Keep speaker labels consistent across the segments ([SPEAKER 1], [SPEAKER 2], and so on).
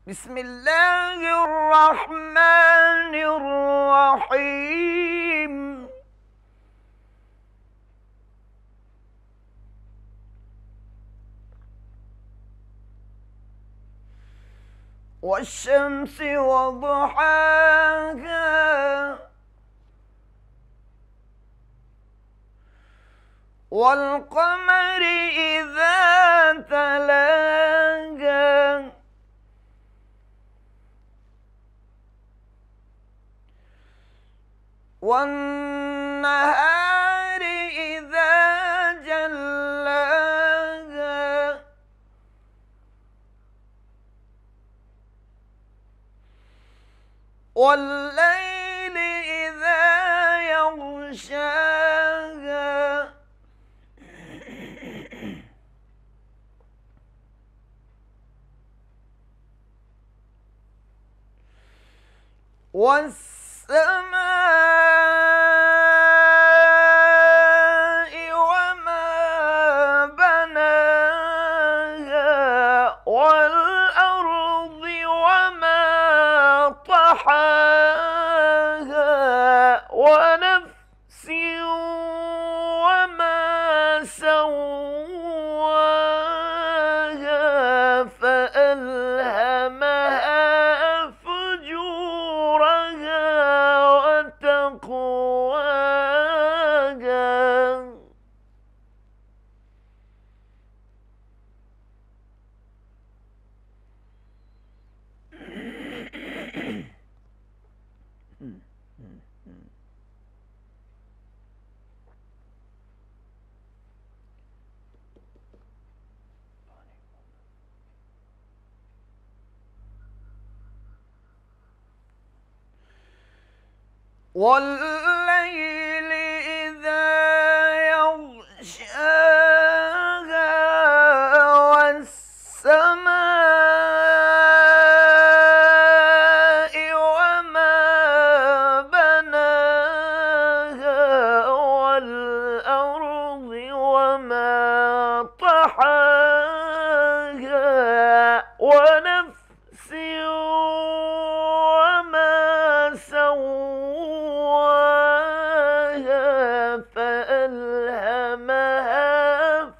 [SPEAKER 1] بسم الله الرحمن الرحيم. والشمس وضحاها والقمر إذا تلاها والنهار إذا جلاها والليل إذا يغشاها والسماء وما بناها والأرض وما طحاها ونفس وما سواها فألهمها فجورها وتقواها. والليل إذا يغشاها والسماء وما بناها والأرض وما طحاها ونفس وما سواها فألهمها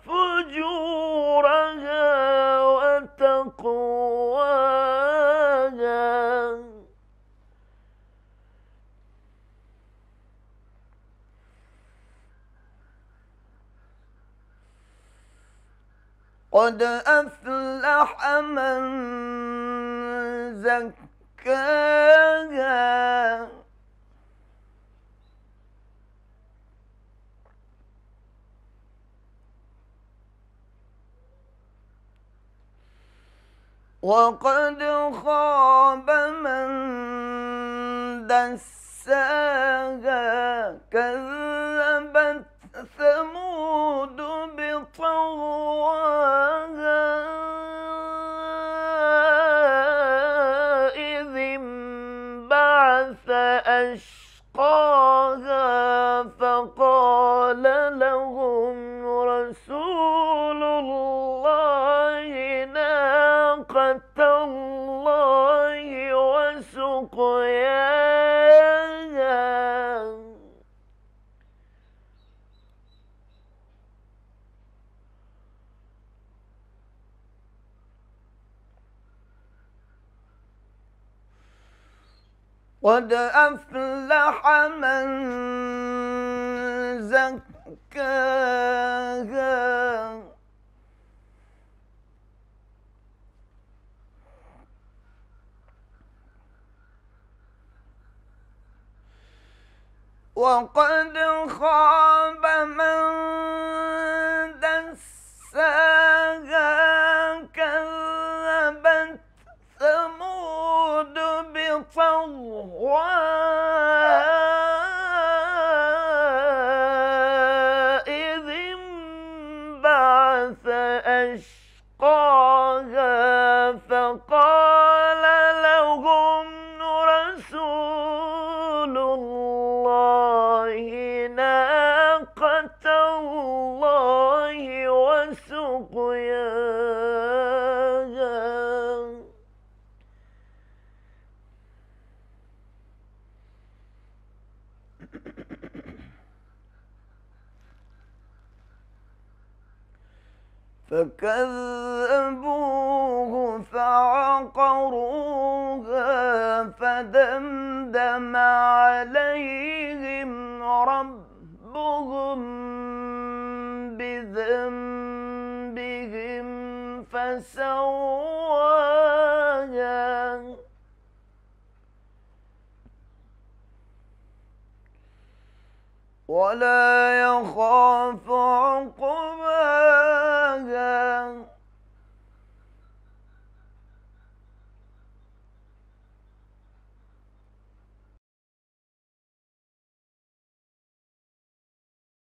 [SPEAKER 1] فجورها وتقواها. قد أفلح من زكاها وقد خاب من دساها كذبت ثمود بطغواها إذ انبعث أشقاها فقال لهم رسول الله ناقة الله وسقياها. قد أفلح من زكاها وقد خاب من دساها كذبت ثمود بطغواها إذ انبعث أشقاها فقال لهم رسول الله ناقة الله وسقياها فكذبوه فعقروها فدمدم عليهم ربهم بذنبهم فسواها ولا يخاف